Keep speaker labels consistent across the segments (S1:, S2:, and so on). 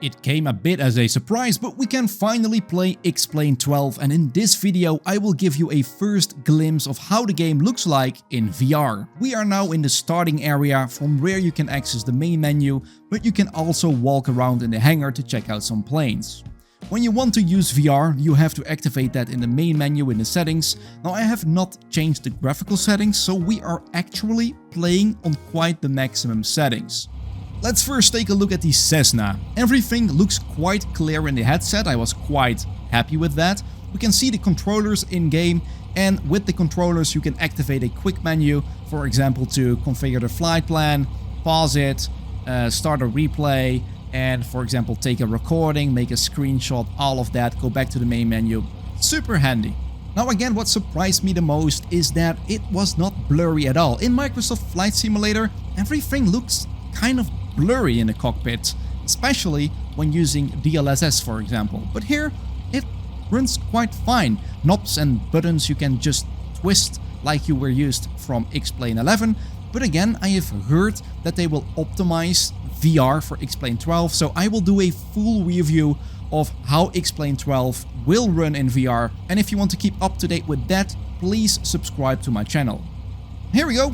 S1: It came a bit as a surprise, but we can finally play Xplane 12, and in this video I will give you a first glimpse of how the game looks like in VR. We are now in the starting area from where you can access the main menu, but you can also walk around in the hangar to check out some planes. When you want to use VR, you have to activate that in the main menu in the settings. Now I have not changed the graphical settings, so we are actually playing on quite the maximum settings. Let's first take a look at the Cessna. Everything looks quite clear in the headset. I was quite happy with that. We can see the controllers in game, and with the controllers you can activate a quick menu, for example to configure the flight plan, pause it, start a replay, and for example take a recording, make a screenshot, all of that, go back to the main menu. Super handy. Now again, what surprised me the most is that it was not blurry at all. In Microsoft Flight Simulator, everything looks kind of blurry in the cockpit, especially when using DLSS for example. But here it runs quite fine. Knobs and buttons you can just twist like you were used from Xplane 11. But again, I have heard that they will optimize VR for Xplane 12, so I will do a full review of how Xplane 12 will run in VR. And if you want to keep up to date with that, please subscribe to my channel. Here we go.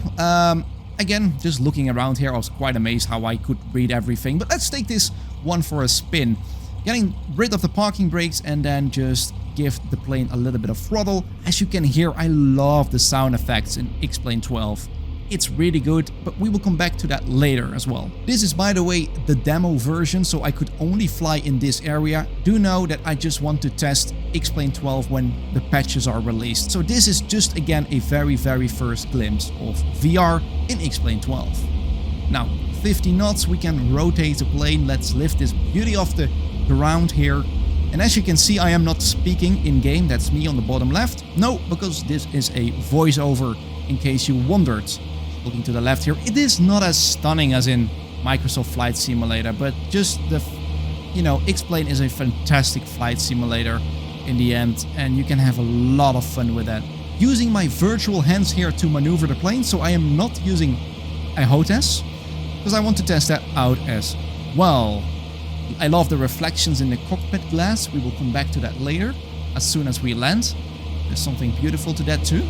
S1: Again, just looking around here, I was quite amazed how I could read everything. But let's take this one for a spin. Getting rid of the parking brakes and then just give the plane a little bit of throttle. As you can hear, I love the sound effects in Xplane 12. It's really good, but we will come back to that later as well. This is, by the way, the demo version, so I could only fly in this area. Do know that I just want to test Xplane 12 when the patches are released. So this is just again a very first glimpse of VR in Xplane 12. Now, 50 knots, we can rotate the plane. Let's lift this beauty off the ground here. And as you can see, I am not speaking in game. That's me on the bottom left. No, because this is a voiceover, in case you wondered. Looking to the left here, it is not as stunning as in Microsoft Flight Simulator, but just the, Xplane is a fantastic flight simulator in the end, and you can have a lot of fun with that. Using my virtual hands here to maneuver the plane, so I am not using a HOTAS, because I want to test that out as well. I love the reflections in the cockpit glass. We will come back to that later, as soon as we land. There's something beautiful to that too.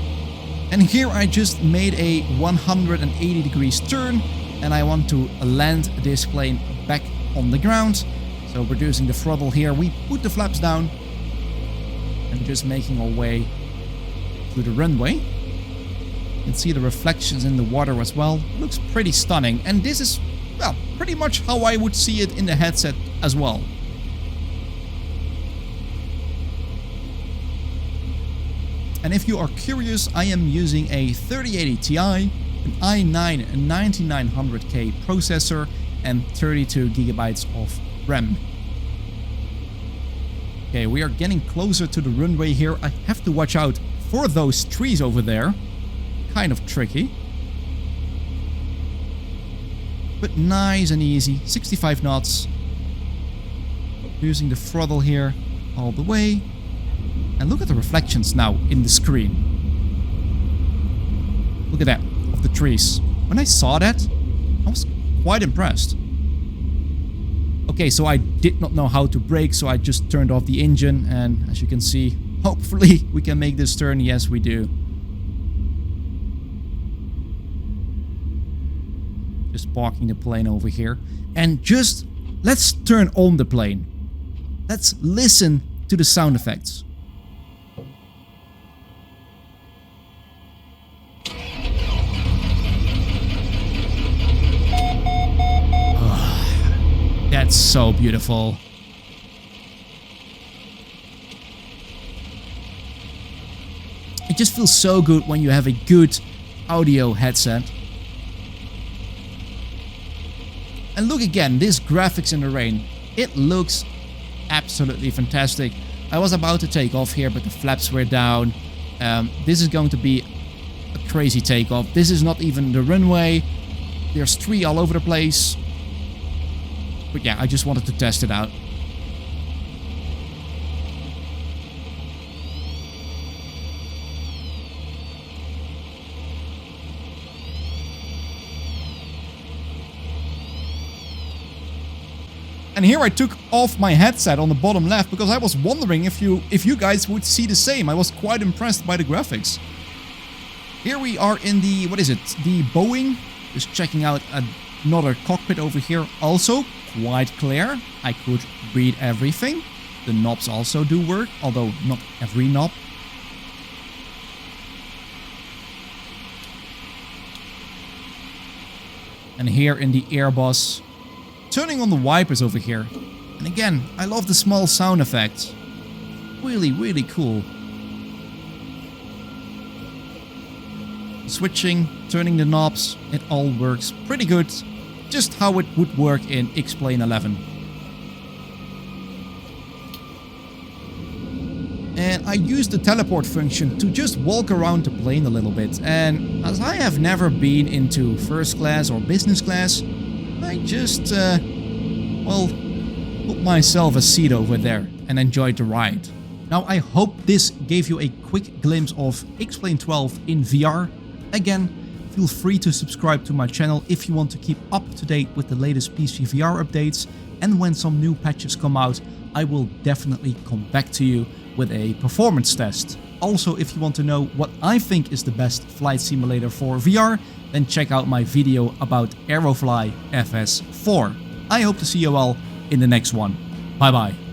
S1: And here I just made a 180 degrees turn, and I want to land this plane back on the ground. So reducing the throttle here, we put the flaps down and just making our way to the runway. You can see the reflections in the water as well. Looks pretty stunning, and this is, well, pretty much how I would see it in the headset as well. And if you are curious, I am using a 3080 Ti, an i9 9900K processor, and 32 gigabytes of RAM. Okay, we are getting closer to the runway here. I have to watch out for those trees over there. Kind of tricky. But nice and easy. 65 knots. Using the throttle here all the way. And look at the reflections now in the screen. Look at that, of the trees. When I saw that, I was quite impressed. Okay, so I did not know how to brake, so I just turned off the engine. And as you can see, hopefully we can make this turn. Yes, we do. Just parking the plane over here. And just, let's turn on the plane. Let's listen to the sound effects. That's so beautiful. It just feels so good when you have a good audio headset. And look again, this graphics in the rain. It looks absolutely fantastic. I was about to take off here, but the flaps were down. This is going to be a crazy takeoff. This is not even the runway. There's tree all over the place. But yeah, I just wanted to test it out. And And here I took off my headset on the bottom left because I was wondering if you guys would see the same. I was quite impressed by the graphics. Here we are in the, what is it, the Boeing. Just checking out another cockpit over here. Also quite clear. I could read everything. The knobs also do work, although not every knob. And here in the Airbus, turning on the wipers over here. And again, I love the small sound effects. Really, really cool. Switching, turning the knobs, it all works pretty good. Just how it would work in Xplane 11. And I used the teleport function to just walk around the plane a little bit. And as I have never been into first class or business class, I just, well, put myself a seat over there and enjoyed the ride. Now I hope this gave you a quick glimpse of Xplane 12 in VR. Again, feel free to subscribe to my channel if you want to keep up to date with the latest PC VR updates. And when some new patches come out, I will definitely come back to you with a performance test. Also, if you want to know what I think is the best flight simulator for VR, then check out my video about Aerofly FS4. I hope to see you all in the next one. Bye bye.